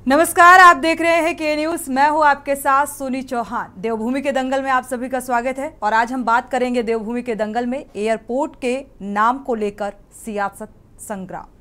नमस्कार, आप देख रहे हैं के न्यूज। मैं हूं आपके साथ सोनी चौहान। देवभूमि के दंगल में आप सभी का स्वागत है और आज हम बात करेंगे देवभूमि के दंगल में एयरपोर्ट के नाम को लेकर सियासत संग्राम।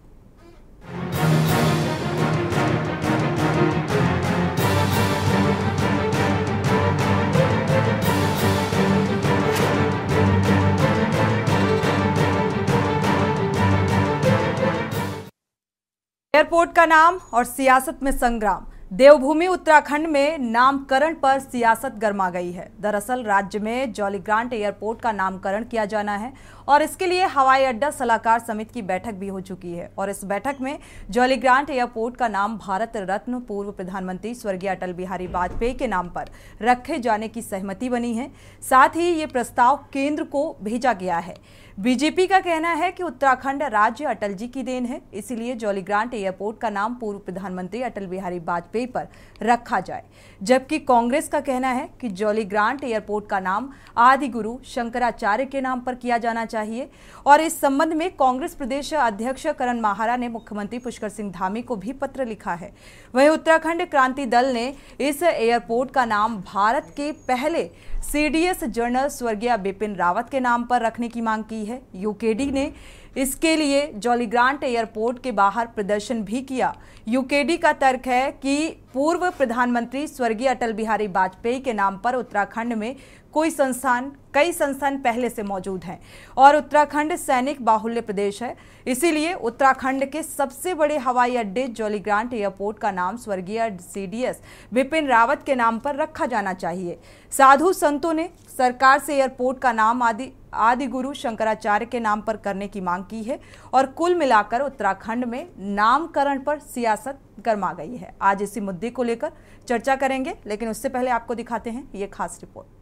एयरपोर्ट का नाम और सियासत में संग्राम। देवभूमि उत्तराखंड में नामकरण पर सियासत गर्मा गई है। दरअसल राज्य में जॉलीग्रांट एयरपोर्ट का नामकरण किया जाना है और इसके लिए हवाई अड्डा सलाहकार समिति की बैठक भी हो चुकी है और इस बैठक में जॉलीग्रांट एयरपोर्ट का नाम भारत रत्न पूर्व प्रधानमंत्री स्वर्गीय अटल बिहारी वाजपेयी के नाम पर रखे जाने की सहमति बनी है। साथ ही ये प्रस्ताव केंद्र को भेजा गया है। बीजेपी का कहना है कि उत्तराखंड राज्य अटल जी की देन है, इसीलिए जॉलीग्रांट एयरपोर्ट का नाम पूर्व प्रधानमंत्री अटल बिहारी वाजपेयी पर रखा जाए, जबकि कांग्रेस का कहना है कि जॉलीग्रांट एयरपोर्ट का नाम आदि गुरु शंकराचार्य के नाम पर किया जाना चाहिए। और इस संबंध में कांग्रेस प्रदेश अध्यक्ष करण माहारा ने मुख्यमंत्री पुष्कर सिंह धामी को भी पत्र लिखा है। वहीं उत्तराखंड क्रांति दल ने इस एयरपोर्ट का नाम भारत के पहले सीडीएस जनरल स्वर्गीय बिपिन रावत के नाम पर रखने की मांग की है। यूकेडी ने इसके लिए जॉलीग्रांट एयरपोर्ट के बाहर प्रदर्शन भी किया। यूकेडी का तर्क है कि पूर्व प्रधानमंत्री स्वर्गीय अटल बिहारी वाजपेयी के नाम पर उत्तराखंड में कई संस्थान पहले से मौजूद हैं और उत्तराखंड सैनिक बाहुल्य प्रदेश है, इसीलिए उत्तराखंड के सबसे बड़े हवाई अड्डे जॉलीग्रांट एयरपोर्ट का नाम स्वर्गीय सीडीएस बिपिन रावत के नाम पर रखा जाना चाहिए। साधु संतों ने सरकार से एयरपोर्ट का नाम आदि गुरु शंकराचार्य के नाम पर करने की मांग की है और कुल मिलाकर उत्तराखंड में नामकरण पर सियासत गर्मा गई है। आज इसी मुद्दे को लेकर चर्चा करेंगे, लेकिन उससे पहले आपको दिखाते हैं ये खास रिपोर्ट।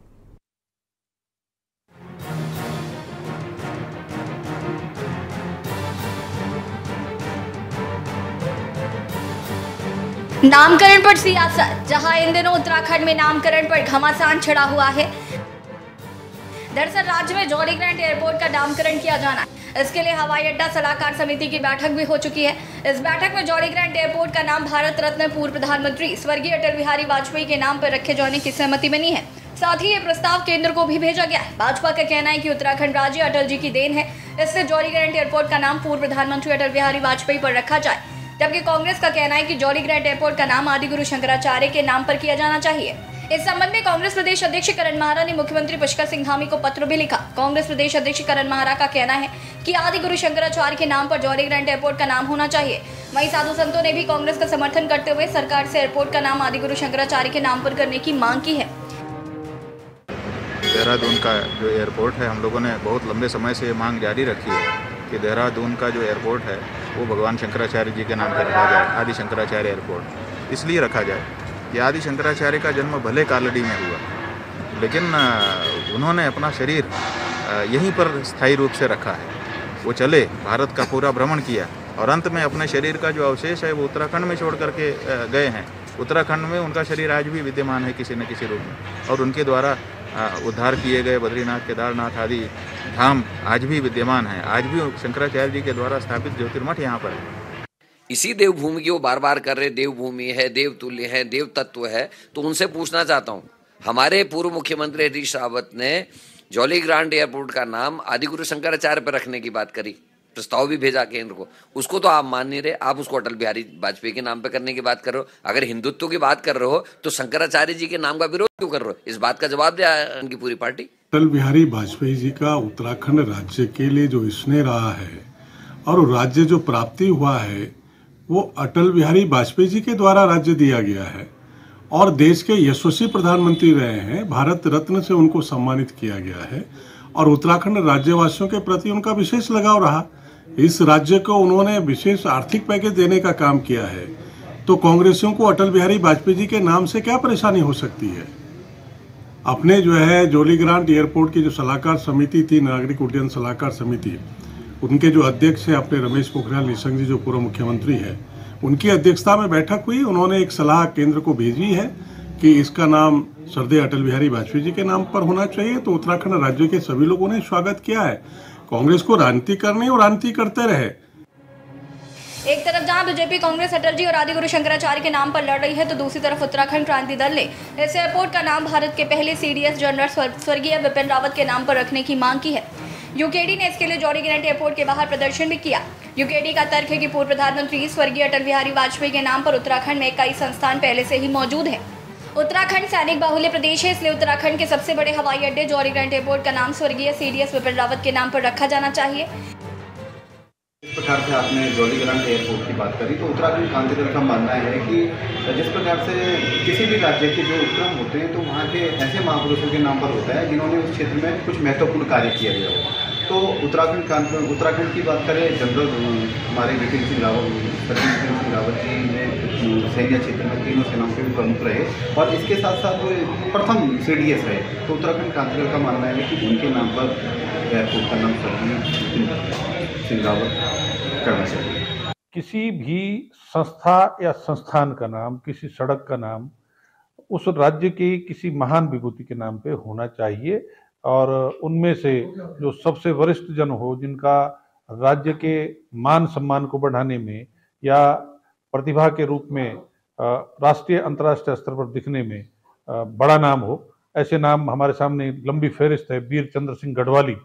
नामकरण पर सियासत, जहां इन दिनों उत्तराखंड में नामकरण पर घमासान छिड़ा हुआ है। दरअसल राज्य में जॉलीग्रांट एयरपोर्ट का नामकरण किया जाना है। इसके लिए हवाई अड्डा सलाहकार समिति की बैठक भी हो चुकी है। इस बैठक में जॉलीग्रांट एयरपोर्ट का नाम भारत रत्न पूर्व प्रधानमंत्री स्वर्गीय अटल बिहारी वाजपेयी के नाम पर रखे जाने की सहमति बनी है। साथ ही ये प्रस्ताव केंद्र को भी भेजा गया है। भाजपा का कहना है कि उत्तराखंड राज्य अटल जी की देन है, इससे जॉलीग्रांट एयरपोर्ट का नाम पूर्व प्रधानमंत्री अटल बिहारी वाजपेयी पर रखा जाए, जबकि कांग्रेस का कहना है कि जॉलीग्रांट एयरपोर्ट का नाम आदि गुरु शंकराचार्य के नाम पर किया जाना चाहिए। इस संबंध में कांग्रेस प्रदेश अध्यक्ष करण माहारा ने मुख्यमंत्री पुष्कर सिंह धामी को पत्र भी लिखा। कांग्रेस प्रदेश अध्यक्ष करण माहारा का कहना है कि आदि गुरु शंकराचार्य के नाम पर जॉलीग्रांट एयरपोर्ट का नाम होना चाहिए। वहीं साधु संतों ने भी कांग्रेस का समर्थन करते हुए सरकार से एयरपोर्ट का नाम आदि गुरु शंकराचार्य के नाम पर करने की मांग की है। देहरादून का जो एयरपोर्ट है, हम लोगों ने बहुत लंबे समय से मांग जारी रखी है कि देहरादून का जो एयरपोर्ट है वो भगवान शंकराचार्य जी के नाम पर रखा जाए, आदि शंकराचार्य एयरपोर्ट। इसलिए रखा जाए कि आदि शंकराचार्य का जन्म भले कालड़ी में हुआ, लेकिन उन्होंने अपना शरीर यहीं पर स्थायी रूप से रखा है। वो चले, भारत का पूरा भ्रमण किया और अंत में अपने शरीर का जो अवशेष है वो उत्तराखंड में छोड़ करके गए हैं। उत्तराखंड में उनका शरीर आज भी विद्यमान है किसी न किसी रूप में, और उनके द्वारा उद्धार किए गए बद्रीनाथ, केदारनाथ आदि धाम आज भी विद्यमान है। आज भी शंकराचार्य जी के द्वारा स्थापित ज्योतिर्मठ यहाँ पर है। इसी देवभूमि की वो बार बार कर रहे, देवभूमि है, देवतुल्य है, देव तत्व है, तो उनसे पूछना चाहता हूँ, हमारे पूर्व मुख्यमंत्री हरीश रावत ने जॉलीग्रांट एयरपोर्ट का नाम आदिगुरु शंकराचार्य पर रखने की बात करी, प्रस्ताव भी भेजा केंद्र को, उसको तो आप मान नहीं रहे। आप उसको अटल बिहारी वाजपेयी के नाम पे करने की बात कर रहे हो। अगर हिंदुत्व की बात कर रहे हो तो शंकराचार्य जी के नाम का विरोध क्यों कर रहे हो? इस बात का जवाब दिया उनकी पूरी पार्टी। अटल बिहारी वाजपेयी जी का उत्तराखंड राज्य के लिए जो स्नेह रहा है और राज्य जो प्राप्ति हुआ है वो अटल बिहारी वाजपेयी जी के द्वारा राज्य दिया गया है और देश के यशस्वी प्रधानमंत्री रहे हैं। भारत रत्न से उनको सम्मानित किया गया है और उत्तराखंड राज्यवासियों के प्रति उनका विशेष लगाव रहा। इस राज्य को उन्होंने विशेष आर्थिक पैकेज देने का काम किया है, तो कांग्रेसियों को अटल बिहारी वाजपेयी जी के नाम से क्या परेशानी हो सकती है? अपने जो है जॉलीग्रांट एयरपोर्ट की जो सलाहकार समिति थी, नागरिक उड्डयन सलाहकार समिति, उनके जो अध्यक्ष हैं अपने रमेश पोखरियाल निशंक जी जो पूर्व मुख्यमंत्री है, उनकी अध्यक्षता में बैठक हुई। उन्होंने एक सलाह केंद्र को भेजी है कि इसका नाम श्रद्धेय अटल बिहारी वाजपेयी जी के नाम पर होना चाहिए, तो उत्तराखंड राज्य के सभी लोगों ने स्वागत किया है। कांग्रेस को राजनीति करनी और राजनीति करते रहे। एक तरफ जहां बीजेपी कांग्रेस अटल जी और आदिगुरु शंकराचार्य के नाम पर लड़ रही है, तो दूसरी तरफ उत्तराखंड क्रांति दल ने इस एयरपोर्ट का नाम भारत के पहले CDS जनरल स्वर्गीय विपिन रावत के नाम पर रखने की मांग की है। यूकेडी ने इसके लिए जॉली ग्रांट एयरपोर्ट के बाहर प्रदर्शन भी किया। यूकेडी का तर्क है कि पूर्व प्रधानमंत्री स्वर्गीय अटल बिहारी वाजपेयी के नाम पर उत्तराखंड में कई संस्थान पहले से ही मौजूद है। उत्तराखंड सैनिक बाहुल्य प्रदेश है, इसलिए उत्तराखंड के सबसे बड़े हवाई अड्डे जॉली ग्रांट एयरपोर्ट का नाम स्वर्गीय CDS विपिन रावत के नाम पर रखा जाना चाहिए। इस प्रकार से आपने जॉली ग्रांट एयरपोर्ट की बात करी, तो उत्तराखंड क्रांति दल का मानना है कि जिस प्रकार से किसी भी राज्य के जो उपक्रम होते हैं तो वहाँ के ऐसे महापुरुषों के नाम पर होता है जिन्होंने उस क्षेत्र में कुछ महत्वपूर्ण कार्य किया गया हो। तो उत्तराखंड की बात करें, जनरल हमारे विपिन सिंह रावत जी ने सैन्य क्षेत्र में तीनों सेनाओं के भी प्रमुख रहे और इसके साथ साथ वो प्रथम CDS रहे। तो उत्तराखंड क्रांति दल का मानना है कि उनके नाम पर एयरपोर्ट का नाम स्वर्गीय सिंह रावत करना चाहिए। किसी भी संस्था या संस्थान का नाम, किसी सड़क का नाम उस राज्य के किसी महान विभूति के नाम पे होना चाहिए और उनमें से जो सबसे वरिष्ठ जन हो, जिनका राज्य के मान सम्मान को बढ़ाने में या प्रतिभा के रूप में राष्ट्रीय अंतर्राष्ट्रीय स्तर पर दिखने में बड़ा नाम हो, ऐसे नाम हमारे सामने लंबी फहरिस्त है। वीर चंद्र सिंह गढ़वाली,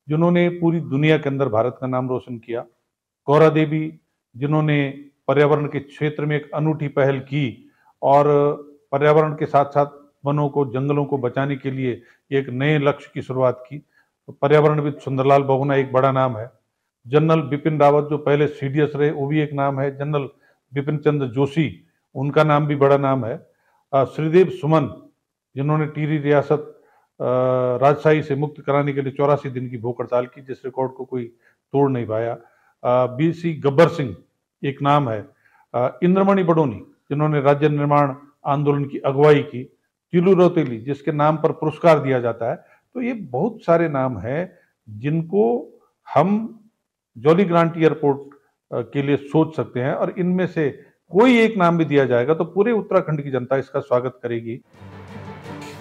जिन्होंने पूरी दुनिया के अंदर भारत का नाम रोशन किया। गौरा देवी, जिन्होंने पर्यावरण के क्षेत्र में एक अनूठी पहल की और पर्यावरण के साथ साथ वनों को, जंगलों को बचाने के लिए एक नए लक्ष्य की शुरुआत की। पर्यावरणविद सुंदरलाल बहुगुणा एक बड़ा नाम है। जनरल बिपिन रावत जो पहले CDS रहे, वो भी एक नाम है। जनरल बिपिन चंद्र जोशी, उनका नाम भी बड़ा नाम है। श्रीदेव सुमन, जिन्होंने टिहरी रियासत राजशाही से मुक्त कराने के लिए 84 दिन की भूख हड़ताल की, जिस रिकॉर्ड को कोई तोड़ नहीं पाया। BC गब्बर सिंह एक नाम है। इंद्रमणि बडोनी, जिन्होंने राज्य निर्माण आंदोलन की अगुवाई की। तिलू रौतेली, जिसके नाम पर पुरस्कार दिया जाता है। तो ये बहुत सारे नाम हैं जिनको हम जॉली ग्रांट एयरपोर्ट के लिए सोच सकते हैं और इनमें से कोई एक नाम भी दिया जाएगा तो पूरे उत्तराखंड की जनता इसका स्वागत करेगी।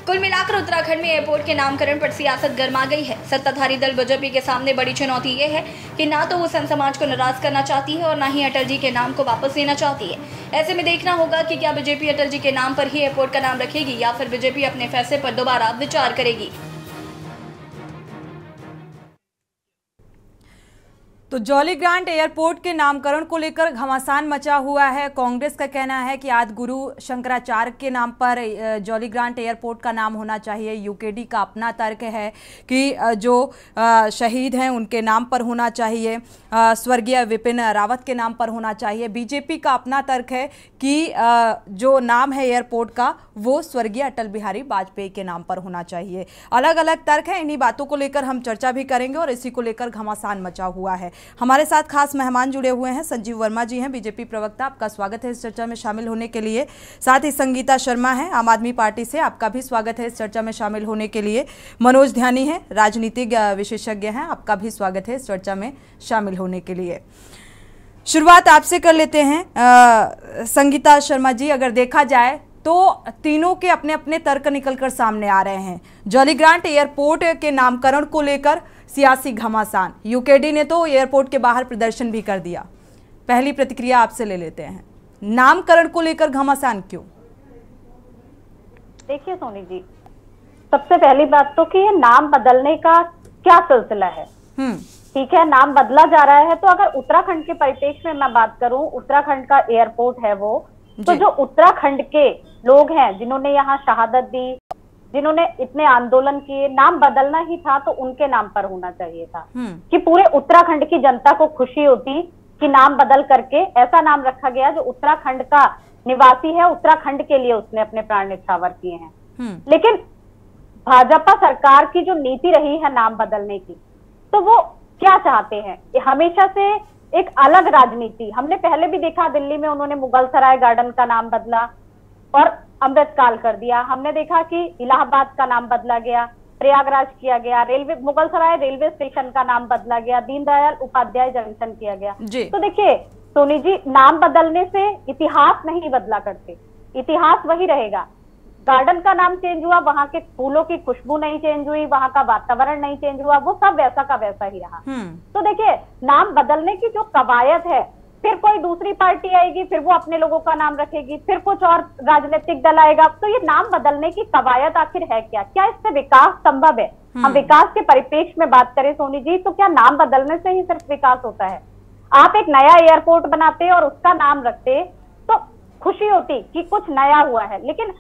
कुल मिलाकर उत्तराखंड में एयरपोर्ट के नामकरण पर सियासत गर्मा गई है। सत्ताधारी दल बीजेपी के सामने बड़ी चुनौती ये है कि ना तो वो संत समाज को नाराज करना चाहती है और ना ही अटल जी के नाम को वापस लेना चाहती है। ऐसे में देखना होगा कि क्या बीजेपी अटल जी के नाम पर ही एयरपोर्ट का नाम रखेगी या फिर बीजेपी अपने फैसले पर दोबारा विचार करेगी। तो जॉली ग्रांट एयरपोर्ट के नामकरण को लेकर घमासान मचा हुआ है। कांग्रेस का कहना है कि आदिगुरु शंकराचार्य के नाम पर जॉली ग्रांट एयरपोर्ट का नाम होना चाहिए। यूकेडी का अपना तर्क है कि जो शहीद हैं उनके नाम पर होना चाहिए, स्वर्गीय विपिन रावत के नाम पर होना चाहिए। बीजेपी का अपना तर्क है कि जो नाम है एयरपोर्ट का वो स्वर्गीय अटल बिहारी वाजपेयी के नाम पर होना चाहिए। अलग अलग तर्क है, इन्हीं बातों को लेकर हम चर्चा भी करेंगे और इसी को लेकर घमासान मचा हुआ है। हमारे साथ खास मेहमान जुड़े हुए हैं। संजीव वर्मा जी हैं, बीजेपी प्रवक्ता, आपका स्वागत है इस चर्चा में शामिल होने के लिए। साथ ही संगीता शर्मा हैं, आम आदमी पार्टी से, आपका भी स्वागत है इस चर्चा में शामिल होने के लिए। मनोज ध्यानी हैं, राजनीतिक विशेषज्ञ हैं, आपका भी स्वागत है इस चर्चा में शामिल होने के लिए। शुरुआत आपसे कर लेते हैं संगीता शर्मा जी। अगर देखा जाए तो तीनों के अपने अपने तर्क निकलकर सामने आ रहे हैं। जॉली ग्रांट एयरपोर्ट के नामकरण को लेकर सियासी घमासान, यूकेडी ने तो एयरपोर्ट के बाहर प्रदर्शन भी कर दिया। पहली प्रतिक्रिया आपसे ले लेते हैं, नामकरण को लेकर घमासान क्यों? देखिए सोनी जी, सबसे पहली बात तो कि ये नाम बदलने का क्या सिलसिला है। ठीक है, नाम बदला जा रहा है, तो अगर उत्तराखंड के परिप्रेक्ष्य में मैं बात करूं, उत्तराखंड का एयरपोर्ट है वो, तो जो उत्तराखंड के लोग हैं जिन्होंने यहाँ शहादत दी, जिन्होंने इतने आंदोलन किए, नाम बदलना ही था तो उनके नाम पर होना चाहिए था कि पूरे उत्तराखंड की जनता को खुशी होती कि नाम बदल करके ऐसा नाम रखा गया जो उत्तराखंड का निवासी है, उत्तराखंड के लिए उसने अपने प्राण न्यौछावर किए हैं। लेकिन भाजपा सरकार की जो नीति रही है नाम बदलने की, तो वो क्या चाहते हैं, हमेशा से एक अलग राजनीति। हमने पहले भी देखा, दिल्ली में उन्होंने मुगल सराय गार्डन का नाम बदला और अमृतकाल कर दिया। हमने देखा कि इलाहाबाद का नाम बदला गया, प्रयागराज किया गया, रेलवे मुगल सराय रेलवे स्टेशन का नाम बदला गया, दीनदयाल उपाध्याय जंक्शन किया गया। तो देखिए सोनी जी, नाम बदलने से इतिहास नहीं बदला करते, इतिहास वही रहेगा। गार्डन का नाम चेंज हुआ, वहां के फूलों की खुशबू नहीं चेंज हुई, वहां का वातावरण नहीं चेंज हुआ, वो सब वैसा का वैसा ही रहा। तो देखिए, नाम बदलने की जो कवायद है फिर कोई दूसरी पार्टी आएगी, फिर वो अपने लोगों का नाम रखेगी, फिर कुछ और राजनीतिक दल आएगा। तो ये नाम बदलने की कवायद आखिर है क्या? क्या इससे विकास संभव है? हम विकास के परिप्रेक्ष्य में बात करें सोनी जी, तो क्या नाम बदलने से ही सिर्फ विकास होता है? आप एक नया एयरपोर्ट बनाते और उसका नाम रखते तो खुशी होती कि कुछ नया हुआ है, लेकिन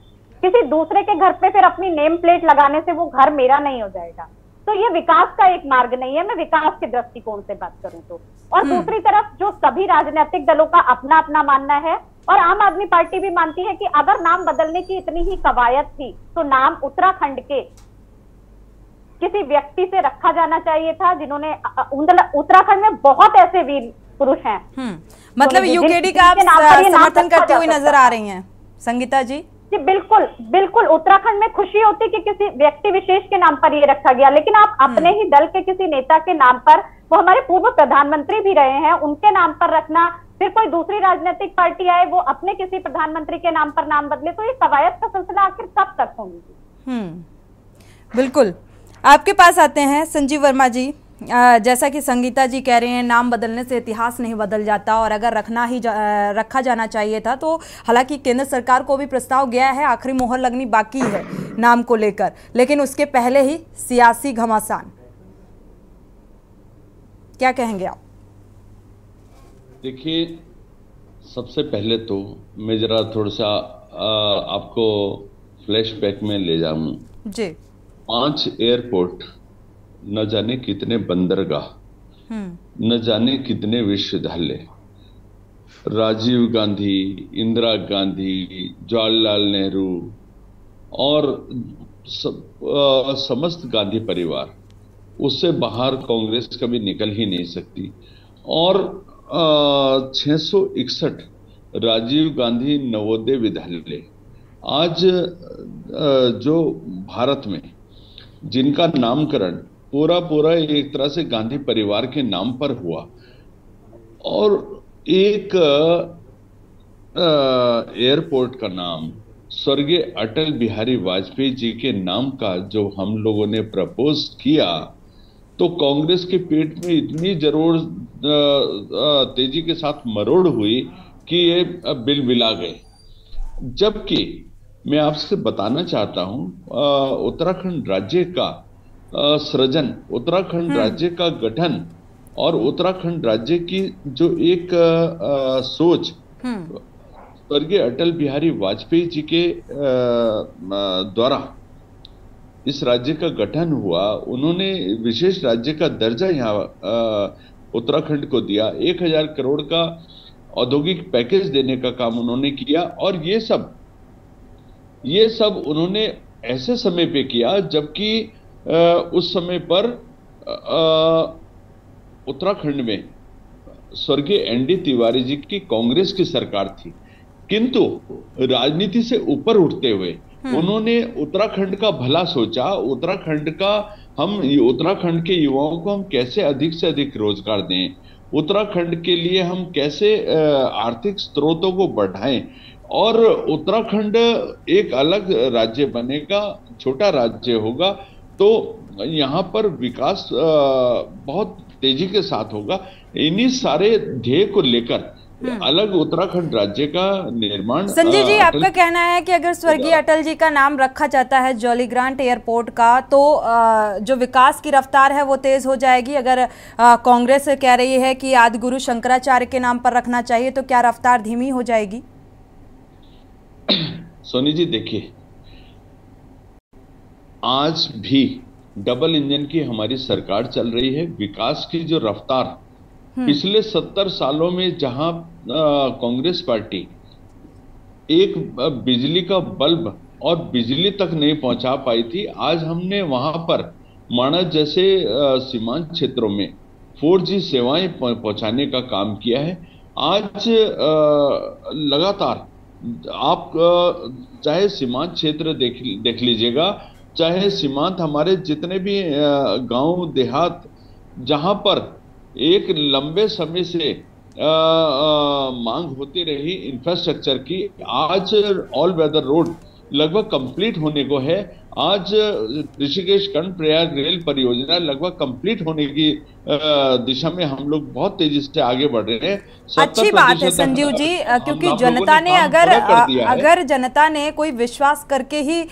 किसी दूसरे के घर पे फिर अपनी नेम प्लेट लगाने से वो घर मेरा नहीं हो जाएगा। तो ये विकास का एक मार्ग नहीं है, मैं विकास के दृष्टिकोण से बात करूं तो। और दूसरी तरफ जो सभी राजनीतिक दलों का अपना अपना मानना है, और आम आदमी पार्टी भी मानती है कि अगर नाम बदलने की इतनी ही कवायद थी तो नाम उत्तराखंड के किसी व्यक्ति से रखा जाना चाहिए था, जिन्होंने उत्तराखंड में बहुत ऐसे वीर पुरुष हैं। मतलब यूकेडी का आप समर्थन करते हुए नजर आ रही हैं संगीता जी? जी बिल्कुल बिल्कुल, उत्तराखंड में खुशी होती कि किसी व्यक्ति विशेष के नाम पर ये रखा गया, लेकिन आप अपने ही दल के किसी नेता के नाम पर, वो हमारे पूर्व प्रधानमंत्री भी रहे हैं, उनके नाम पर रखना, फिर कोई दूसरी राजनीतिक पार्टी आए वो अपने किसी प्रधानमंत्री के नाम पर नाम बदले, तो ये कवायद का सिलसिला आखिर कब तक होगी? बिल्कुल, आपके पास आते हैं संजीव वर्मा जी। जैसा कि संगीता जी कह रहे हैं, नाम बदलने से इतिहास नहीं बदल जाता, और अगर रखा जाना चाहिए था तो हालांकि केंद्र सरकार को भी प्रस्ताव गया है, आखिरी मोहर लगनी बाकी है नाम को लेकर, लेकिन उसके पहले ही सियासी घमासान। क्या कहेंगे आप? देखिए, सबसे पहले तो मैं जरा थोड़ा सा आपको फ्लैशबैक में ले जाऊं जी। 5 एयरपोर्ट, न जाने कितने बंदरगाह, न जाने कितने विश्वविद्यालय, राजीव गांधी, इंदिरा गांधी, जवाहरलाल नेहरू और समस्त गांधी परिवार, उससे बाहर कांग्रेस कभी निकल ही नहीं सकती। और 661 राजीव गांधी नवोदय विद्यालय आज जो भारत में, जिनका नामकरण पूरा एक तरह से गांधी परिवार के नाम पर हुआ, और एक एयरपोर्ट का नाम स्वर्गीय अटल बिहारी वाजपेयी जी के नाम का जो हम लोगों ने प्रपोज किया, तो कांग्रेस के पेट में इतनी जरूर तेजी के साथ मरोड़ हुई कि ये बिलबिला गए। जबकि मैं आपसे बताना चाहता हूं, उत्तराखंड राज्य का सृजन, उत्तराखंड राज्य का गठन और उत्तराखंड राज्य की जो एक सोच स्वर्गीय अटल बिहारी वाजपेयी जी के द्वारा इस राज्य का गठन हुआ। उन्होंने विशेष राज्य का दर्जा यहाँ उत्तराखंड को दिया, 1000 करोड़ का औद्योगिक पैकेज देने का काम उन्होंने किया, और ये सब उन्होंने ऐसे समय पे किया जबकि उस समय पर उत्तराखंड में स्वर्गीय एनडी तिवारी जी की कांग्रेस की सरकार थी, किंतु राजनीति से ऊपर उठते हुए उन्होंने उत्तराखंड का भला सोचा। उत्तराखंड के युवाओं को हम कैसे अधिक से अधिक रोजगार दें, उत्तराखंड के लिए हम कैसे आर्थिक स्रोतों को बढ़ाएं, और उत्तराखंड एक अलग राज्य बनेगा, छोटा राज्य होगा, तो यहाँ पर विकास बहुत तेजी के साथ होगा। इन्हीं सारे ध्येय को लेकर अलग उत्तराखंड राज्य का निर्माण। संजय जी, आपका कहना है कि अगर स्वर्गीय अटल जी का नाम रखा जाता है जॉलीग्रांट एयरपोर्ट का, तो जो विकास की रफ्तार है वो तेज हो जाएगी। अगर कांग्रेस कह रही है कि आदिगुरु शंकराचार्य के नाम पर रखना चाहिए, तो क्या रफ्तार धीमी हो जाएगी? सोनी जी, देखिए, आज भी डबल इंजन की हमारी सरकार चल रही है। विकास की जो रफ्तार पिछले 70 सालों में, जहां कांग्रेस पार्टी एक बिजली का बल्ब और बिजली तक नहीं पहुंचा पाई थी, आज हमने वहां पर माणा जैसे सीमांत क्षेत्रों में 4G सेवाएं पहुंचाने का काम किया है। आज लगातार आप चाहे सीमांत क्षेत्र देख लीजिएगा, चाहे सीमांत हमारे जितने भी गांव देहात, जहां पर एक लंबे समय से मांग होती रही इंफ्रास्ट्रक्चर की, आज ऑल वेदर रोड लगभग कंप्लीट होने को है। आज ऋषिकेश कर्णप्रयाग रेल परियोजना लगभग कंप्लीट होने की दिशा में हम लोग बहुत तेजी से आगे बढ़ रहे हैं। अच्छी बात है संजीव जी, क्योंकि जनता ने अगर जनता ने कोई विश्वास करके ही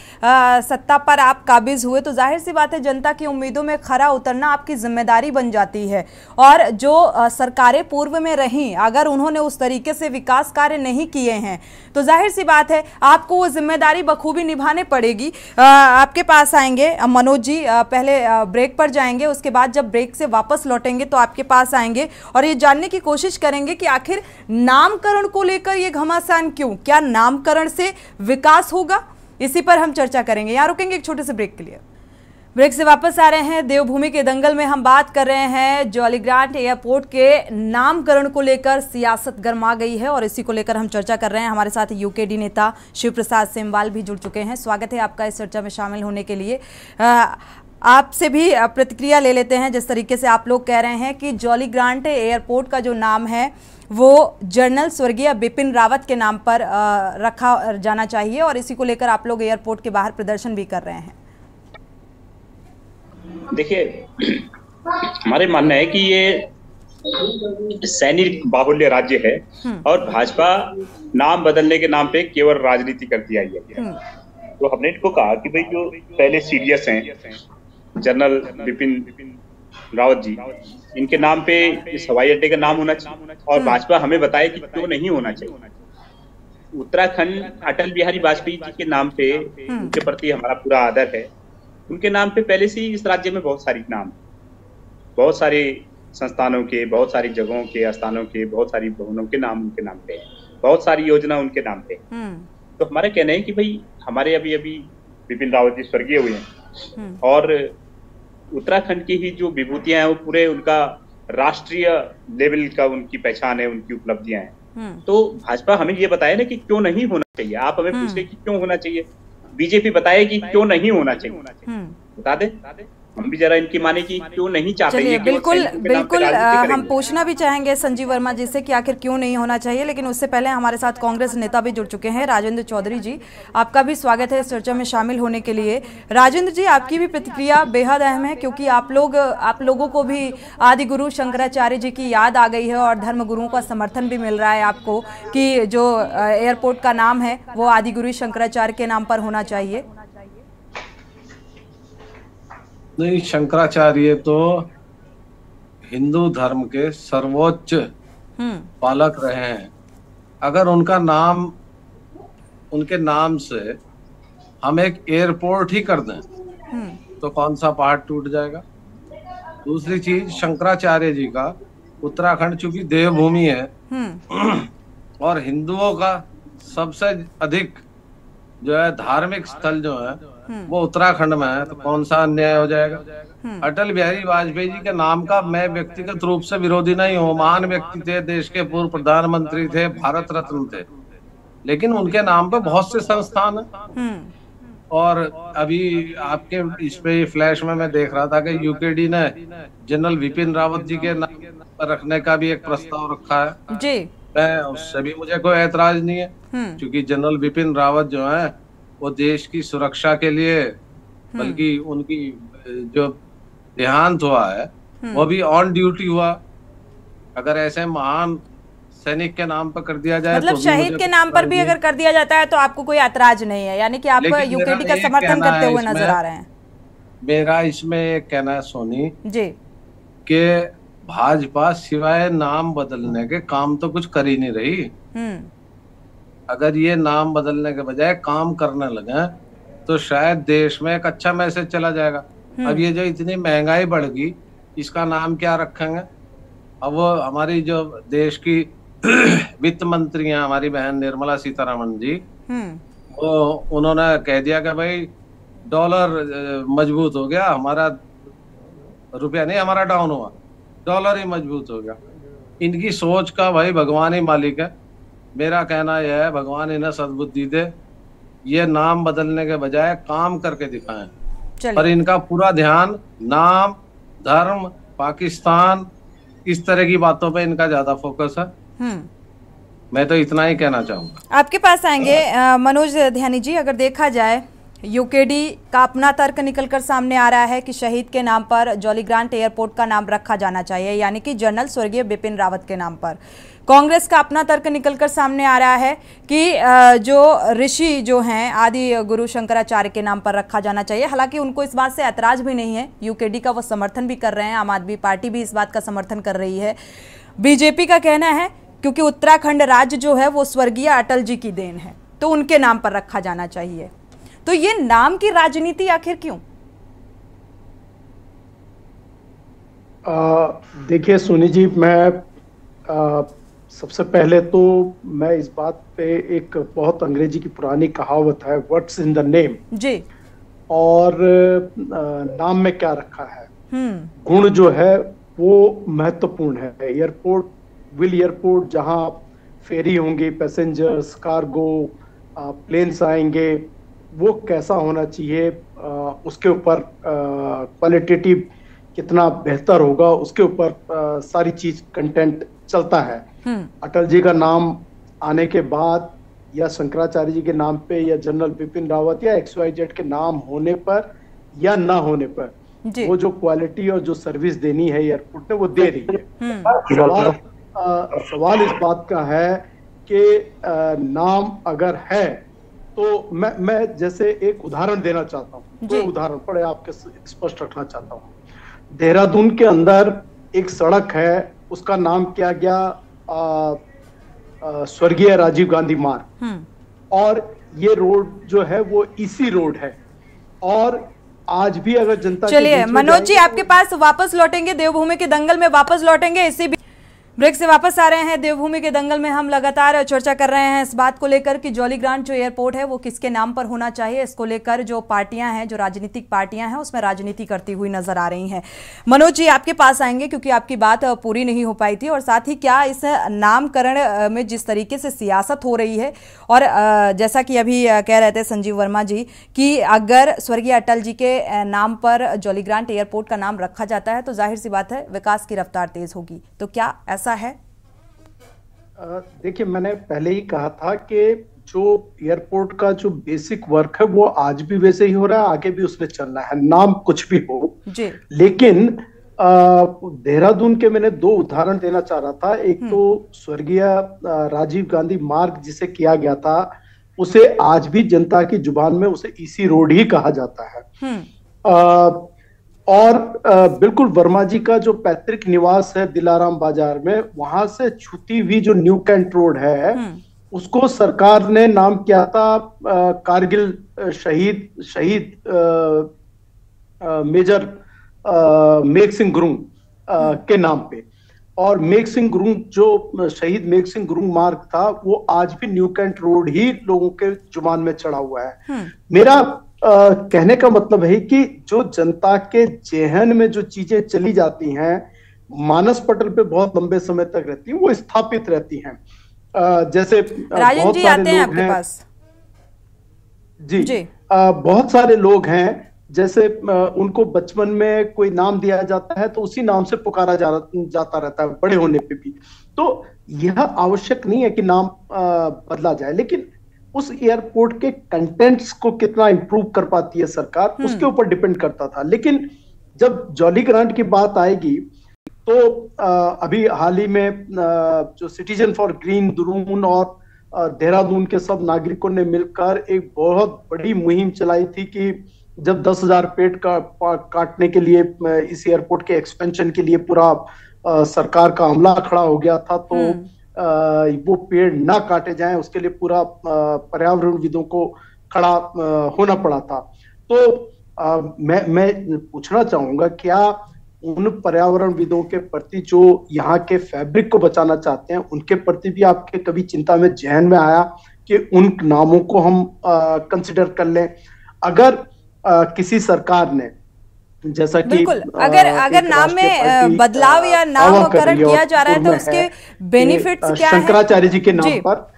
सत्ता पर आप काबिज हुए तो जाहिर सी बात है जनता की उम्मीदों में खरा उतरना आपकी जिम्मेदारी बन जाती है। और जो सरकारें पूर्व में रहीं, अगर उन्होंने उस तरीके से विकास कार्य नहीं किए हैं तो जाहिर सी बात है आपको वो जिम्मेदारी बखूबी निभाने पड़ेगी। आपके पास आएंगे मनोज जी, पहले ब्रेक पर जाएंगे, उसके बाद जब ब्रेक से वापस लौटेंगे तो आपके पास आएंगे और ये जानने की कोशिश करेंगे कि आखिर नामकरण को लेकर ये घमासान क्यों, क्या नामकरण से विकास होगा, इसी पर हम चर्चा करेंगे। यहां रुकेंगे एक छोटे से ब्रेक के लिए। ब्रेक से वापस आ रहे हैं। देवभूमि के दंगल में हम बात कर रहे हैं जॉली ग्रांट एयरपोर्ट के नामकरण को लेकर सियासत गर्मा गई है और इसी को लेकर हम चर्चा कर रहे हैं। हमारे साथ यूकेडी नेता शिव प्रसाद सेमवाल भी जुड़ चुके हैं। स्वागत है आपका इस चर्चा में शामिल होने के लिए। आपसे भी प्रतिक्रिया ले लेते हैं। जिस तरीके से आप लोग कह रहे हैं कि जॉली ग्रांट एयरपोर्ट का जो नाम है वो जनरल स्वर्गीय बिपिन रावत के नाम पर रखा जाना चाहिए और इसी को लेकर आप लोग एयरपोर्ट के बाहर प्रदर्शन भी कर रहे हैं। देखिए, हमारे मानना है कि ये सैनिक बाहुल्य राज्य है और भाजपा नाम बदलने के नाम पे केवल राजनीति करती आई है। तो हमने इनको कहा कि भाई जो पहले सीडीएस हैं जनरल बिपिन रावत जी, इनके नाम पे इस हवाई अड्डे का नाम होना चाहिए और भाजपा हमें बताए कि क्यों नहीं होना चाहिए। उत्तराखंड अटल बिहारी वाजपेयी जी के नाम पे, उनके प्रति हमारा पूरा आदर है। उनके नाम पे पहले से ही इस राज्य में बहुत सारी नाम, बहुत सारे संस्थानों के, बहुत सारी जगहों के, स्थानों के, बहुत सारी भवनों के नाम उनके नाम पे, बहुत सारी योजना उनके नाम पे। तो हमारा कहना है कि भाई हमारे अभी बिपिन रावत जी स्वर्गीय हुए हैं और उत्तराखंड की ही जो विभूतियां हैं वो पूरे उनका राष्ट्रीय लेवल का उनकी पहचान है, उनकी उपलब्धियां हैं। तो भाजपा हमें ये बताए ना कि क्यों नहीं होना चाहिए। आप हमें पूछ रहे कि क्यों होना चाहिए, बीजेपी बताए कि क्यों नहीं होना चाहिए। बता दे, हम भी जरा इनकी माने कि क्यों नहीं चाहते। चलिए, बिल्कुल हम पूछना भी चाहेंगे संजीव वर्मा जी से कि आखिर क्यों नहीं होना चाहिए, लेकिन उससे पहले हमारे साथ कांग्रेस नेता भी जुड़ चुके हैं। राजेंद्र चौधरी जी, आपका भी स्वागत है इस चर्चा में शामिल होने के लिए। राजेंद्र जी, आपकी भी प्रतिक्रिया बेहद अहम है क्योंकि आप लोगों को भी आदि गुरु शंकराचार्य जी की याद आ गई है और धर्म गुरुओं का समर्थन भी मिल रहा है आपको कि जो एयरपोर्ट का नाम है वो आदि गुरु शंकराचार्य के नाम पर होना चाहिए। नहीं, शंकराचार्य तो हिंदू धर्म के सर्वोच्च पालक रहे हैं। अगर उनका नाम, उनके नाम से हम एक एयरपोर्ट ही कर दें तो कौन सा पहाड़ टूट जाएगा। दूसरी चीज, शंकराचार्य जी का उत्तराखंड चूंकि देवभूमि है और हिंदुओं का सबसे अधिक जो है धार्मिक स्थल जो है वो उत्तराखंड में है, तो कौन सा अन्याय हो जाएगा। अटल बिहारी वाजपेयी जी के नाम का मैं व्यक्तिगत रूप से विरोधी नहीं हूँ। महान व्यक्ति थे, देश के पूर्व प्रधानमंत्री थे, भारत रत्न थे, लेकिन उनके नाम पे बहुत से संस्थान है। और अभी आपके इस पे फ्लैश में मैं देख रहा था कि यूकेडी ने जनरल बिपिन रावत जी के नाम पर रखने का भी एक प्रस्ताव रखा है जी। मैं उससे भी मुझे कोई ऐतराज नहीं है क्योंकि जनरल बिपिन रावत जो है वो देश की सुरक्षा के लिए, बल्कि उनकी जो देहांत हुआ है वो भी ऑन ड्यूटी हुआ। अगर ऐसे महान सैनिक के नाम पर कर दिया जाए, मतलब शहीद के नाम पर भी अगर कर दिया जाता है तो आपको कोई ऐतराज नहीं है, यानी कि आप यूकेडी का समर्थन करते हुए नजर आ रहे हैं। मेरा इसमें एक कहना है सोनी जी कि भाजपा सिवाय नाम बदलने के काम तो कुछ कर ही नहीं रही। अगर ये नाम बदलने के बजाय काम करने लगे तो शायद देश में एक अच्छा मैसेज चला जाएगा। अब ये जो इतनी महंगाई बढ़ गई, इसका नाम क्या रखेंगे। अब वो हमारी जो देश की वित्त मंत्री हैं, हमारी बहन निर्मला सीतारमण जी, वो उन्होंने कह दिया कि भाई डॉलर मजबूत हो गया, हमारा रुपया नहीं हमारा डाउन हुआ, डॉलर ही मजबूत हो गया। इनकी सोच का भाई भगवान ही मालिक है। मेरा कहना यह है भगवान इन्हें सद्बुद्धि दे, ये नाम बदलने के बजाय काम करके दिखाएं। पर इनका पूरा ध्यान नाम, धर्म, पाकिस्तान, इस तरह की बातों पे इनका ज्यादा फोकस है। मैं तो इतना ही कहना चाहूंगा। आपके पास आएंगे मनोज ध्यानी जी। अगर देखा जाए यूकेडी का अपना तर्क निकलकर सामने आ रहा है कि शहीद के नाम पर जॉली ग्रांट एयरपोर्ट का नाम रखा जाना चाहिए, यानी कि जनरल स्वर्गीय बिपिन रावत के नाम पर। कांग्रेस का अपना तर्क निकलकर सामने आ रहा है कि जो ऋषि जो हैं आदि गुरु शंकराचार्य के नाम पर रखा जाना चाहिए। हालांकि उनको इस बात से ऐतराज भी नहीं है, यूकेडी का वो समर्थन भी कर रहे हैं, आम आदमी पार्टी भी इस बात का समर्थन कर रही है। बीजेपी का कहना है क्योंकि उत्तराखंड राज्य जो है वो स्वर्गीय अटल जी की देन है, तो उनके नाम पर रखा जाना चाहिए। तो ये नाम की राजनीति आखिर क्यों? देखिए सोनी जी, मैं सबसे पहले तो मैं इस बात पे, एक बहुत अंग्रेजी की पुरानी कहावत है, व्हाट्स इन द नेम जी, और नाम में क्या रखा है, गुण जो है वो महत्वपूर्ण है। एयरपोर्ट, विल एयरपोर्ट, जहां फेरी होंगी, पैसेंजर्स, कार्गो, प्लेन्स आएंगे, वो कैसा होना चाहिए, उसके ऊपर क्वालिटेटिव कितना बेहतर होगा, उसके ऊपर सारी चीज कंटेंट चलता है। अटल जी का नाम आने के बाद या शंकराचार्य जी के नाम पे या जनरल बिपिन रावत या XYZ के नाम होने पर या ना होने पर वो जो क्वालिटी और जो सर्विस देनी है एयरपोर्ट ने वो दे रही है। सवाल इस बात का है कि नाम अगर है तो मैं जैसे एक उदाहरण देना चाहता हूँ, दो उदाहरण पड़े आपके स्पष्ट रखना चाहता हूँ। देहरादून के अंदर एक सड़क है, उसका नाम किया गया स्वर्गीय राजीव गांधी मार्ग, और ये रोड जो है वो इसी रोड है। और आज भी अगर जनता, चलिए मनोज जी आपके पास वापस लौटेंगे, देवभूमि के दंगल में वापस लौटेंगे। इसी ब्रेक से वापस आ रहे हैं। देवभूमि के दंगल में हम लगातार चर्चा कर रहे हैं इस बात को लेकर कि जॉली ग्रांट जो एयरपोर्ट है वो किसके नाम पर होना चाहिए। इसको लेकर जो पार्टियां हैं, जो राजनीतिक पार्टियां हैं, उसमें राजनीति करती हुई नजर आ रही हैं। मनोज जी आपके पास आएंगे क्योंकि आपकी बात पूरी नहीं हो पाई थी, और साथ ही क्या इस नामकरण में जिस तरीके से सियासत हो रही है, और जैसा कि अभी कह रहे थे संजीव वर्मा जी कि अगर स्वर्गीय अटल जी के नाम पर जॉली ग्रांट एयरपोर्ट का नाम रखा जाता है तो जाहिर सी बात है विकास की रफ्तार तेज होगी, तो क्या ऐसा है? देखिए, मैंने पहले ही कहा था कि जो एयरपोर्ट का जो बेसिक वर्क है वो आज भी वैसे ही हो रहा है, आगे भी उसमें चलना है, नाम कुछ भी हो जी। लेकिन देहरादून के मैंने दो उदाहरण देना चाह रहा था। एक तो स्वर्गीय राजीव गांधी मार्ग जिसे किया गया था, उसे आज भी जनता की जुबान में उसे इसी रोड ही कहा जाता है। और बिल्कुल वर्मा जी का जो पैतृक निवास है दिलाराम बाजार में, वहां से छुटी हुई जो न्यू कैंट रोड है उसको सरकार ने नाम किया था कारगिल शहीद मेजर मेघ सिंह गुरुंग के नाम पे। और मेघ सिंह गुरुंग, जो शहीद मेघ सिंह गुरुंग मार्ग था, वो आज भी न्यू कैंट रोड ही लोगों के जुबान में चढ़ा हुआ है। मेरा कहने का मतलब है कि जो जनता के जेहन में जो चीजें चली जाती हैं, मानस पटल पे बहुत लंबे समय तक रहती हैं, वो स्थापित रहती हैं। जैसे राजन जी आते हैं आपके पास जी। बहुत सारे लोग हैं, जैसे उनको बचपन में कोई नाम दिया जाता है तो उसी नाम से पुकारा जाता रहता है बड़े होने पे भी। तो यह आवश्यक नहीं है कि नाम बदला जाए, लेकिन उस एयरपोर्ट के कंटेंट्स को कितना इंप्रूव कर पाती है सरकार, उसके ऊपर डिपेंड करता था। लेकिन जब जॉली ग्रांट की बात आएगी तो अभी हाल ही में जो सिटीजन फॉर ग्रीन दुरून और देहरादून के सब नागरिकों ने मिलकर एक बहुत बड़ी मुहिम चलाई थी कि जब 10,000 पेड़ काटने के लिए, इस एयरपोर्ट के एक्सपेंशन के लिए पूरा सरकार का हमला खड़ा हो गया था, तो वो पेड़ ना काटे जाएं, उसके लिए पूरा पर्यावरणविदों को खड़ा होना पड़ा था। तो मैं पूछना चाहूंगा, क्या उन पर्यावरणविदों के प्रति जो यहाँ के फैब्रिक को बचाना चाहते हैं, उनके प्रति भी आपके कभी चिंता में जहन में आया कि उन नामों को हम कंसिडर कर लें? अगर किसी सरकार ने, जैसा कि बिल्कुल, अगर नाम में बदलाव या नामकरण किया जा रहा है तो उसके बेनिफिट्स क्या है? शंकराचार्य जी के नाम पर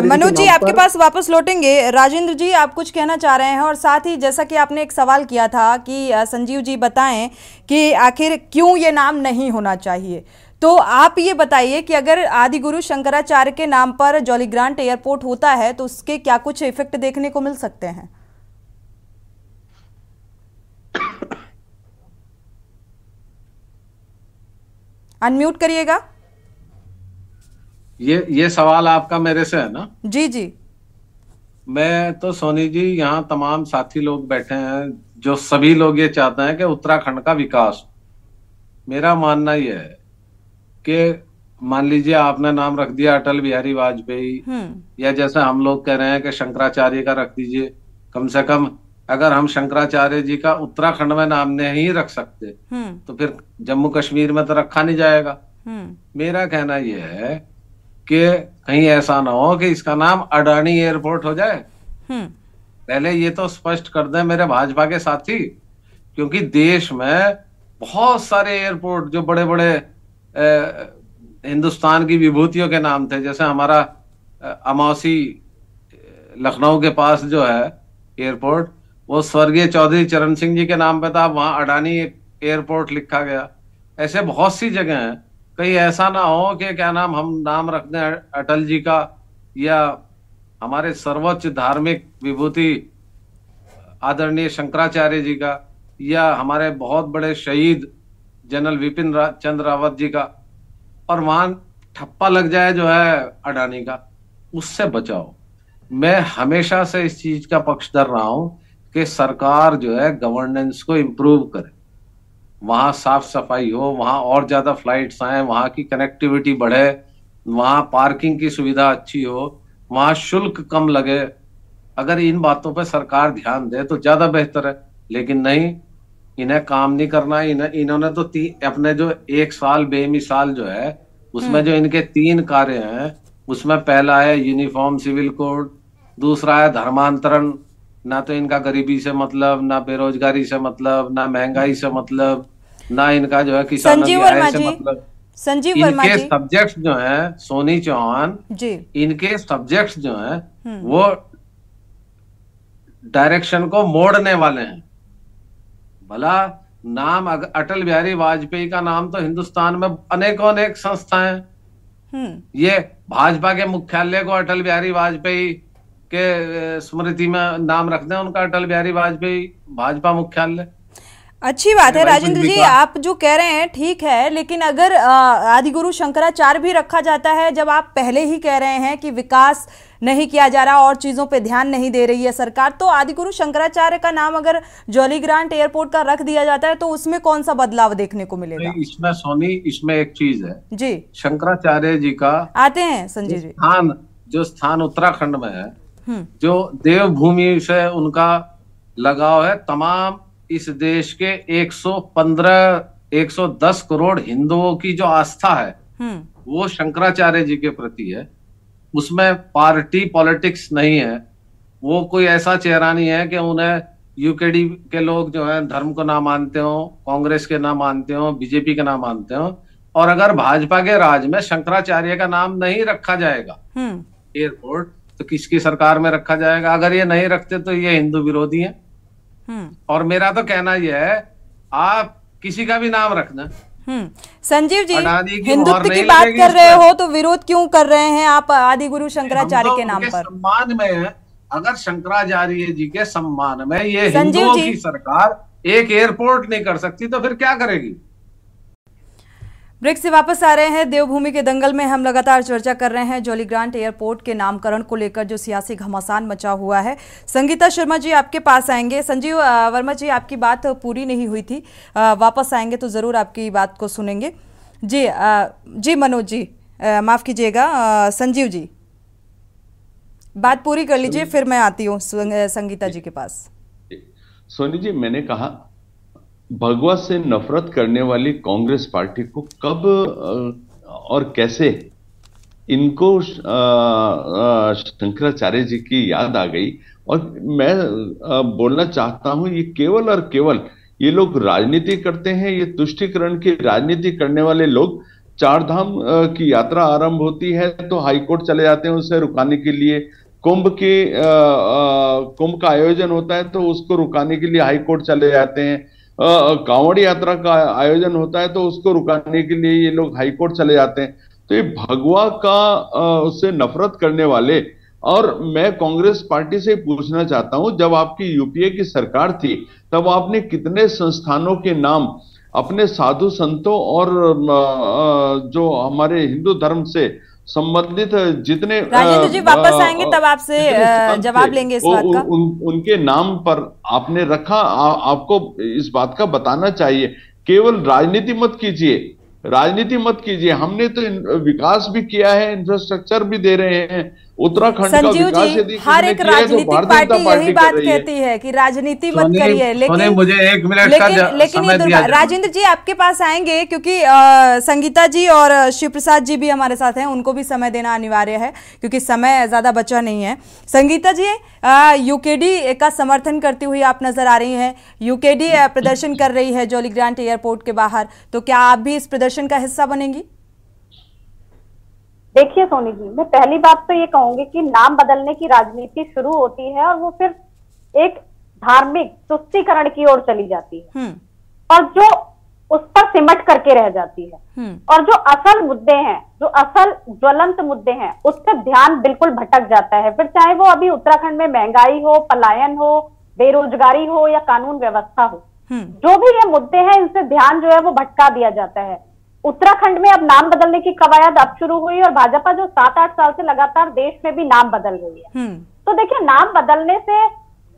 मनोज जी आपके पास वापस लौटेंगे। राजेंद्र जी आप कुछ कहना चाह रहे हैं, और साथ ही जैसा कि आपने एक सवाल किया था कि संजीव जी बताएं कि आखिर क्यों ये नाम नहीं होना चाहिए, तो आप ये बताइए कि अगर आदि गुरु शंकराचार्य के नाम पर जॉली ग्रांट एयरपोर्ट होता है तो उसके क्या कुछ इफेक्ट देखने को मिल सकते हैं? अनम्यूट करिएगा। ये सवाल आपका मेरे से है ना? जी जी। मैं तो सोनी जी, यहाँ तमाम साथी लोग बैठे हैं, जो सभी लोग ये चाहते हैं कि उत्तराखंड का विकास। मेरा मानना यह है कि मान लीजिए आपने नाम रख दिया अटल बिहारी वाजपेयी, या जैसे हम लोग कह रहे हैं कि शंकराचार्य का रख दीजिए। कम से कम अगर हम शंकराचार्य जी का उत्तराखंड में नाम नहीं रख सकते तो फिर जम्मू कश्मीर में तो रखा नहीं जाएगा। मेरा कहना यह है कि कहीं ऐसा ना हो कि इसका नाम अडानी एयरपोर्ट हो जाए। पहले ये तो स्पष्ट कर दें मेरे भाजपा के साथी, क्योंकि देश में बहुत सारे एयरपोर्ट जो बड़े बड़े हिंदुस्तान की विभूतियों के नाम थे, जैसे हमारा अमौसी लखनऊ के पास जो है एयरपोर्ट, वो स्वर्गीय चौधरी चरण सिंह जी के नाम पे था, वहां अडानी एयरपोर्ट लिखा गया। ऐसे बहुत सी जगह हैं, कहीं ऐसा ना हो कि क्या नाम हम नाम रख दें अटल जी का, या हमारे सर्वोच्च धार्मिक विभूति आदरणीय शंकराचार्य जी का, या हमारे बहुत बड़े शहीद जनरल विपिन चंद्र रावत जी का, और वहां ठप्पा लग जाए जो है अडानी का। उससे बचाओ। मैं हमेशा से इस चीज का पक्षधर रहा हूं कि सरकार जो है गवर्नेंस को इम्प्रूव करे, वहां साफ सफाई हो, वहां और ज्यादा फ्लाइट्स आए, वहां की कनेक्टिविटी बढ़े, वहां पार्किंग की सुविधा अच्छी हो, वहां शुल्क कम लगे। अगर इन बातों पर सरकार ध्यान दे तो ज्यादा बेहतर है, लेकिन नहीं, इन्हें काम नहीं करना। इन्होंने तो अपने जो 1 साल बेमिसाल जो है उसमें जो इनके 3 कार्य हैं, उसमें पहला है यूनिफॉर्म सिविल कोड, दूसरा है धर्मांतरण। ना तो इनका गरीबी से मतलब, ना बेरोजगारी से मतलब, ना महंगाई से मतलब, ना इनका जो है किसानों की आय से मतलब। संजीव वर्मा जी, इनके सब्जेक्ट्स जो हैं सोनी चौहान जी, इनके सब्जेक्ट्स जो हैं वो डायरेक्शन को मोड़ने वाले हैं। भला नाम अटल बिहारी वाजपेयी का नाम तो हिंदुस्तान में अनेकों अनेक संस्थाएं, ये भाजपा के मुख्यालय को अटल बिहारी वाजपेयी के स्मृति में नाम रख दें उनका, अटल बिहारी वाजपेयी भाजपा मुख्यालय। अच्छी बात है राजेंद्र जी, आप जो कह रहे हैं ठीक है, लेकिन अगर आदिगुरु शंकराचार्य भी रखा जाता है, जब आप पहले ही कह रहे हैं कि विकास नहीं किया जा रहा और चीजों पे ध्यान नहीं दे रही है सरकार, तो आदिगुरु शंकराचार्य का नाम अगर जॉली ग्रांट एयरपोर्ट का रख दिया जाता है तो उसमें कौन सा बदलाव देखने को मिलेगा? इसमें सोनी, इसमें एक चीज है जी, शंकराचार्य जी का आते हैं संजय जी, जो स्थान उत्तराखंड में है, जो देवभूमि से उनका लगाव है, तमाम इस देश के 110 करोड़ हिंदुओं की जो आस्था है वो शंकराचार्य जी के प्रति है। उसमें पार्टी पॉलिटिक्स नहीं है, वो कोई ऐसा चेहरा नहीं है कि उन्हें यूकेडी के लोग जो है धर्म को ना मानते हो, कांग्रेस के ना मानते हो, बीजेपी के ना मानते हो। और अगर भाजपा के राज में शंकराचार्य का नाम नहीं रखा जाएगा एयरपोर्ट, तो किसकी सरकार में रखा जाएगा? अगर ये नहीं रखते तो ये हिंदू विरोधी हैं। और मेरा तो कहना यह है, आप किसी का भी नाम रखना। संजीव जी, हिंदुत्व की बात कर रहे हो तो विरोध क्यों कर रहे हैं आप आदिगुरु शंकराचार्य के नाम पर? सम्मान में, अगर शंकराचार्य जी के सम्मान में ये हिंदुओं की सरकार एक एयरपोर्ट नहीं कर सकती तो फिर क्या करेगी? ब्रेक से वापस आ रहे हैं। देवभूमि के दंगल में हम लगातार चर्चा कर रहे हैं जॉली ग्रांट एयरपोर्ट के नामकरण को लेकर जो सियासी घमासान मचा हुआ है। संगीता शर्मा जी आपके पास आएंगे। संजीव वर्मा जी, आपकी बात पूरी नहीं हुई थी, वापस आएंगे तो ज़रूर आपकी बात को सुनेंगे। जी जी मनोज जी, माफ़ कीजिएगा, संजीव जी बात पूरी कर लीजिए, फिर मैं आती हूँ संगीता जी के पास। सोनी जी, मैंने कहा भगवा से नफरत करने वाली कांग्रेस पार्टी को कब और कैसे इनको शंकराचार्य जी की याद आ गई। और मैं बोलना चाहता हूं, ये केवल और केवल ये लोग राजनीति करते हैं, ये तुष्टीकरण की राजनीति करने वाले लोग। 4 धाम की यात्रा आरंभ होती है तो हाईकोर्ट चले जाते हैं उसे रुकाने के लिए। कुंभ का आयोजन होता है तो उसको रुकाने के लिए हाईकोर्ट चले जाते हैं। कांवड़ यात्रा का आयोजन होता है तो उसको रुकाने के लिए ये लोग हाईकोर्ट चले जाते हैं। तो ये भगवा का उससे नफरत करने वाले। और मैं कांग्रेस पार्टी से पूछना चाहता हूं, जब आपकी यूपीए की सरकार थी तब आपने कितने संस्थानों के नाम अपने साधु संतों और जो हमारे हिंदू धर्म से संबंधित जितने राजेंद्र जी वापस आएंगे तब आपसे जवाब लेंगे इस बात का। उनके नाम पर आपने रखा, आपको इस बात का बताना चाहिए। केवल राजनीति मत कीजिए, राजनीति मत कीजिए। हमने तो विकास भी किया है, इंफ्रास्ट्रक्चर भी दे रहे हैं। उत्तराखंड का विकास यदि हर एक राजनीतिक पार्टी यही बात कहती है कि राजनीति मत करिए, लेकिन मुझे 1 मिनट लेकिन ये राजेंद्र जी आपके पास आएंगे क्योंकि संगीता जी और शिव प्रसाद जी भी हमारे साथ हैं, उनको भी समय देना अनिवार्य है क्योंकि समय ज्यादा बचा नहीं है। संगीता जी, यूकेडी का समर्थन करती हुई आप नजर आ रही हैं, यूकेडी प्रदर्शन कर रही है जॉलीग्रांट एयरपोर्ट के बाहर, तो क्या आप भी इस प्रदर्शन का हिस्सा बनेंगी? देखिए सोनी जी, मैं पहली बात तो ये कहूंगी कि नाम बदलने की राजनीति शुरू होती है और वो फिर एक धार्मिक तुष्टीकरण की ओर चली जाती है और जो उस पर सिमट करके रह जाती है और जो असल मुद्दे हैं, जो असल ज्वलंत मुद्दे हैं, उस पर ध्यान बिल्कुल भटक जाता है। फिर चाहे वो अभी उत्तराखंड में महंगाई हो, पलायन हो, बेरोजगारी हो या कानून व्यवस्था हो, जो भी ये मुद्दे हैं इनसे ध्यान जो है वो भटका दिया जाता है। उत्तराखंड में अब नाम बदलने की कवायद अब शुरू हुई और भाजपा जो 7-8 साल से लगातार देश में भी नाम बदल रही है। तो देखिए, नाम बदलने से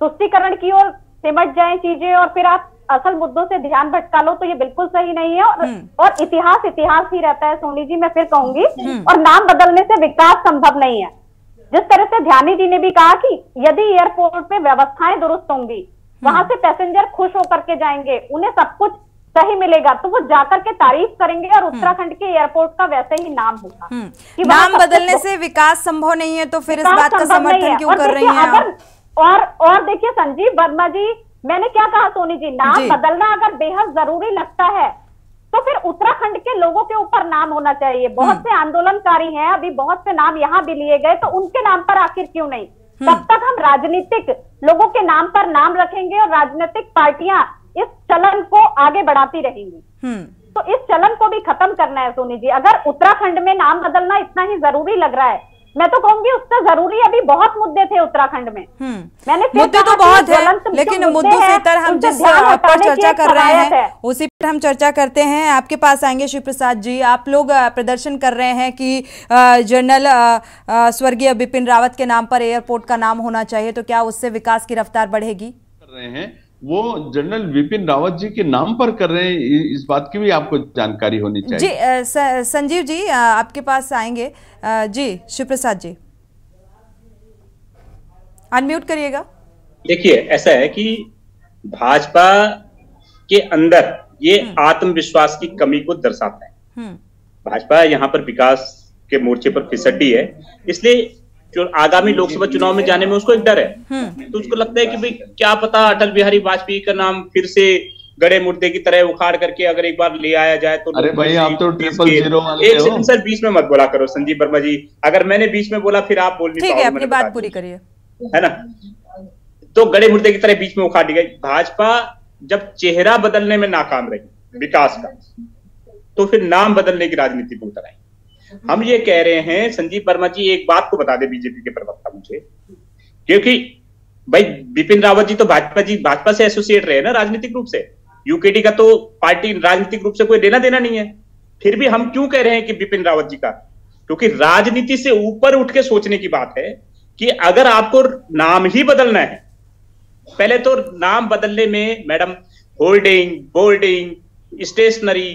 तुष्टीकरण की ओर सिमट जाए चीजें और फिर आप असल मुद्दों से ध्यान भटका लो, तो ये बिल्कुल सही नहीं है। और इतिहास इतिहास ही रहता है सोनी जी, मैं फिर कहूंगी। और नाम बदलने से विकास संभव नहीं है। जिस तरह से ध्यानी जी ने भी कहा कि यदि एयरपोर्ट पे व्यवस्थाएं दुरुस्त होंगी, वहां से पैसेंजर खुश होकर के जाएंगे, उन्हें सब कुछ सही मिलेगा, तो वो जाकर के तारीफ करेंगे और उत्तराखंड के एयरपोर्ट का वैसे ही नाम होगा। नाम बदलने से विकास संभव नहीं है, तो फिर इस बात का समर्थन क्यों कर रही हैं? और देखिए संजीव वर्मा जी, मैंने क्या कहा सोनी जी, नाम बदलना अगर बेहद जरूरी लगता है तो फिर उत्तराखंड के लोगों के ऊपर नाम होना चाहिए। बहुत से आंदोलनकारी हैं, अभी बहुत से नाम यहाँ भी लिए गए, तो उनके नाम पर आखिर क्यों नहीं? तब तक हम राजनीतिक लोगों के नाम पर नाम रखेंगे और राजनीतिक पार्टियां इस चलन को आगे बढ़ाती रहेंगी। तो इस चलन को भी खत्म करना है सोनी जी। अगर उत्तराखंड में नाम बदलना इतना ही जरूरी लग रहा है, मैं तो कहूंगी उससे जरूरी अभी बहुत मुद्दे थे उत्तराखंड में। मैंने मुद्दे तो बहुत है, लेकिन मुद्दों से इतर हम जिस पर चर्चा कर रहे हैं उसी पर हम चर्चा करते हैं। आपके पास आएंगे शिव प्रसाद जी, आप लोग प्रदर्शन कर रहे हैं कि जनरल स्वर्गीय बिपिन रावत के नाम पर एयरपोर्ट का नाम होना चाहिए, तो क्या उससे विकास की रफ्तार बढ़ेगी? कर रहे हैं वो जनरल बिपिन रावत जी के नाम पर कर रहे हैं, इस बात की भी आपको जानकारी होनी चाहिए। जी संजीव जी आपके पास आएंगे। जी शिव प्रसाद जी अनम्यूट करिएगा। देखिए, ऐसा है कि भाजपा के अंदर ये आत्मविश्वास की कमी को दर्शाता है। भाजपा यहाँ पर विकास के मोर्चे पर फिसड्डी है, इसलिए जो आगामी लोकसभा चुनाव में जाने में उसको एक डर है। तो उसको लगता है कि भाई क्या पता अटल बिहारी वाजपेयी का नाम फिर से गड़े मुर्दे की तरह उखाड़ करके अगर एक बार ले आया जाए तो। अरे भाई आप तो 000 वाले एक सेकंड सर, बीच में मत बोला करो संजीव वर्मा जी, अगर मैंने बीच में बोला फिर आप बोल नहीं पाओगे। ठीक है, अपनी बात पूरी करिए, है ना। तो गड़े मुर्दे की तरह बीच में उखाड़ दी गई। भाजपा जब चेहरा बदलने में नाकाम रही विकास का, तो फिर नाम बदलने की राजनीति में उतर आई। हम ये कह रहे हैं, संजीव वर्मा जी एक बात को बता दे बीजेपी के प्रवक्ता मुझे, क्योंकि भाई बिपिन रावत जी तो भाजपा से एसोसिएट रहे ना राजनीतिक रूप से, यूकेडी का तो पार्टी राजनीतिक रूप से कोई लेना देना नहीं है। फिर भी हम क्यों कह रहे हैं कि बिपिन रावत जी का? क्योंकि राजनीति से ऊपर उठ के सोचने की बात है कि अगर आपको नाम ही बदलना है, पहले तो नाम बदलने में मैडम होल्डिंग, बोल्डिंग, स्टेशनरी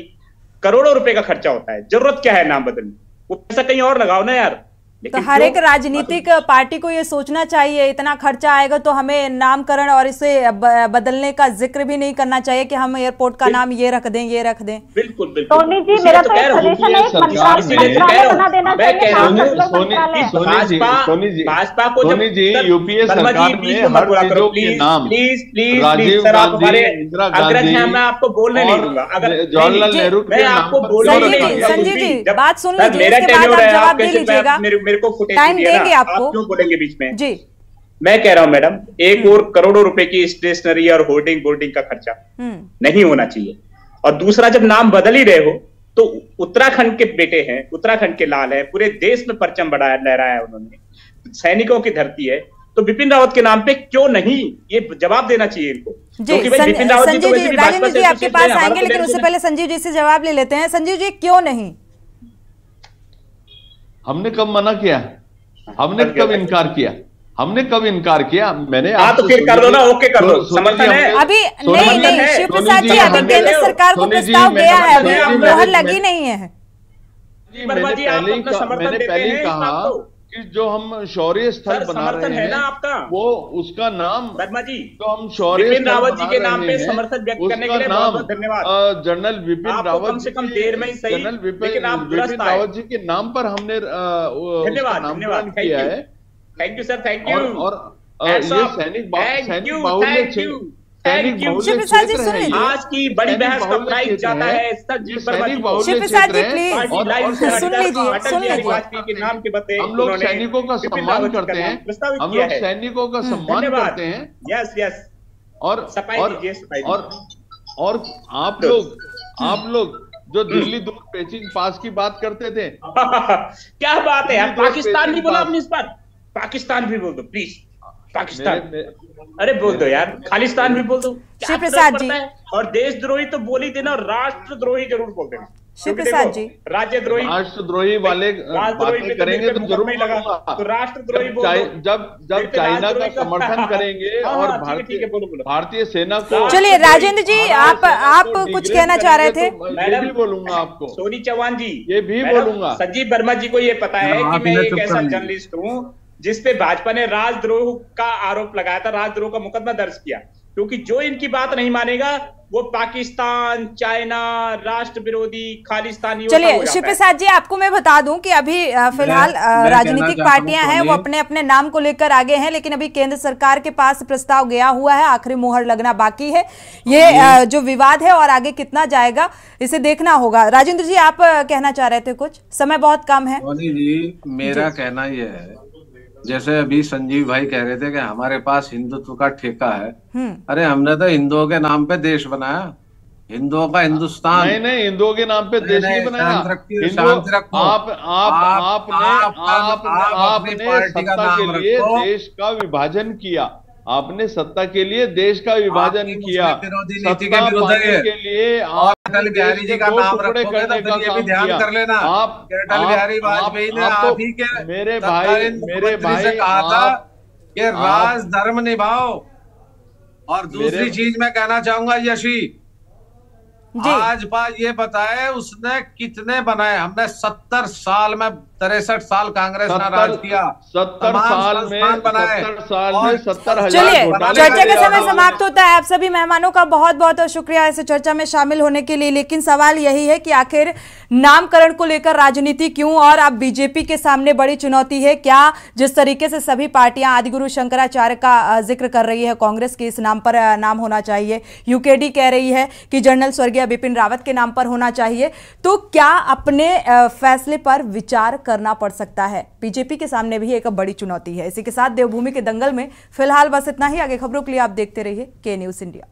करोड़ों रुपए का खर्चा होता है। जरूरत क्या है नाम बदलने? वो पैसा कहीं और लगाओ ना यार। तो हर एक राजनीतिक पार्टी को ये सोचना चाहिए, इतना खर्चा आएगा तो हमें नामकरण और इसे बदलने का जिक्र भी नहीं करना चाहिए कि हम एयरपोर्ट का नाम ये रख दें, ये रख दें। बिल्कुल बिल्कुल सोनी जी, मेरा तो एक सजेशन है, मंत्रालय बना देना चाहिए। भाजपा को सोनी जी यूपीए सरकार में हर चीजों के नाम, प्लीज राजीव गांधी, इंदिरा गांधी, मैं आपको बोलने नहीं दूंगा। अगर जवाहरलाल नेहरू के नाम पर। संजीव जी बात सुन लीजिए, उसके बाद आप जवाब दे लीजिएगा। मेरे को फुटेज टाइम देंगे आपको, आप क्यों बोलेंगे बीच में? जी मैं कह रहा हूं मैडम, एक और करोड़ों रुपए की स्टेशनरी और होर्डिंग बोर्डिंग का खर्चा नहीं होना चाहिए। और दूसरा, जब नाम बदल ही रहे हो तो उत्तराखंड के बेटे हैं, उत्तराखंड के लाल है, पूरे देश में परचम बढ़ाया लहराया उन्होंने, सैनिकों की धरती है, तो बिपिन रावत के नाम पे क्यों नहीं, ये जवाब देना चाहिए इनको। जी संजीव जी, राजेंद्र जी आपके पास आएंगे, लेकिन उससे पहले संजीव जी से जवाब ले लेते हैं। संजीव जी, क्यों नहीं? हमने कब मना किया? हमने कब इनकार किया? हमने कब इनकार किया? मैंने तो फिर कर लो ना, ओके कर लो, समर्थन है अभी। नहीं शिव प्रसाद जी, अभी केंद्र सरकार को प्रस्ताव गया है, अभी मोहर लगी नहीं है। मैंने पहले ही कहा कि जो हम शौर्य स्थल बना रहे हैं आपका, वो उसका नाम वर्मा जी, तो हम शौर्य बिपिन रावत जी के नाम पे समर्थन व्यक्त करने के लिए बहुत बहुत धन्यवाद। जनरल विपिन रावत, कम से कम देर में ही सही, जनरल विपिन रावत जी के नाम पर हमने धन्यवाद किया है। Thank you sir, thank you. और ये सैनिक बाहुल्य शिव प्रसाद जी सुन लीजिए, आज की बड़ी बहस का प्राइज जाता है शिव प्रसाद जी प्लीज सुन लीजिए। वाजपेयी के नाम के बदले हम लोग सैनिकों का सम्मान करते हैं, हम लोग सैनिकों का सम्मान करते हैं। Yes yes. और आप लोग जो दिल्ली दूर पेचिंग पास की बात करते थे क्या बात है यार, पाकिस्तान भी बोला आपने इस बार, पाकिस्तान भी बोल दो प्लीज, पाकिस्तान अरे बोल दो यार, खालिस्तान भी बोल दो। शिव प्रसाद जी, और देशद्रोही तो बोल ही देना, और राष्ट्रद्रोही जरूर बोल देना। शिव प्रसाद जी, राष्ट्रद्रोही वाले बातें करेंगे तो जरूर लगा, तो राष्ट्रद्रोही जब चाइना का समर्थन करेंगे और भारतीय सेना को। चलिए राजेंद्र जी, आप कुछ कहना चाह रहे थे? मैं भी बोलूंगा आपको, सोनी चौहान जी ये भी बोलूंगा। संजीव वर्मा जी को ये पता है कि मैं एक ऐसा जर्नलिस्ट हूँ जिसपे भाजपा ने राजद्रोह का आरोप लगाया था, राजद्रोह का मुकदमा दर्ज किया, क्योंकि जो इनकी बात नहीं मानेगा वो पाकिस्तान, चाइना, राष्ट्र विरोधी, खालिस्तानी। चलिए शिव प्रसाद जी, आपको मैं बता दूं कि अभी फिलहाल राजनीतिक पार्टियां हैं वो अपने अपने नाम को लेकर आगे हैं, लेकिन अभी केंद्र सरकार के पास प्रस्ताव गया हुआ है, आखिरी मोहर लगना बाकी है। ये जो विवाद है और आगे कितना जाएगा इसे देखना होगा। राजेंद्र जी, आप कहना चाह रहे थे कुछ, समय बहुत कम है। जी, मेरा कहना यह है, जैसे अभी संजीव भाई कह रहे थे कि हमारे पास हिंदुत्व का ठेका है। अरे हमने तो हिंदुओं के नाम पे देश बनाया, हिंदुओं का हिंदुस्तान। नहीं, हिंदुओं के नाम पे देश नहीं बनाया। आपने सत्ता के लिए देश का विभाजन किया, आपने सत्ता के लिए देश का विभाजन किया, सत्ता पाने के लिए अटल बिहारी जी का नाम रखोगे तो फिर ये भी ध्यान कर लेना, अटल बिहारी वाजपेयी ने आप ही के मेरे भाई से कहा था कि राज धर्म निभाओ। और दूसरी चीज मैं कहना चाहूंगा यशी, भाजपा ये बताए उसने कितने बनाए। हमने 70 साल में 63 साल कांग्रेस ने राज किया, 70 साल में 70,000। चलिए, चर्चा का समय समाप्त होता है। आप सभी मेहमानों का बहुत बहुत शुक्रिया इस चर्चा में शामिल होने के लिए। लेकिन सवाल यही है कि आखिर नामकरण को लेकर राजनीति क्यों, और अब बीजेपी के सामने बड़ी चुनौती है क्या? जिस तरीके से सभी पार्टियां आदिगुरु शंकराचार्य का जिक्र कर रही है, कांग्रेस के इस नाम पर नाम होना चाहिए, यूकेडी कह रही है कि जनरल स्वर्गीय बिपिन रावत के नाम पर होना चाहिए, तो क्या अपने फैसले पर विचार करना पड़ सकता है? बीजेपी के सामने भी एक बड़ी चुनौती है। इसी के साथ देवभूमि के दंगल में फिलहाल बस इतना ही। आगे खबरों के लिए आप देखते रहिए के न्यूज़ इंडिया।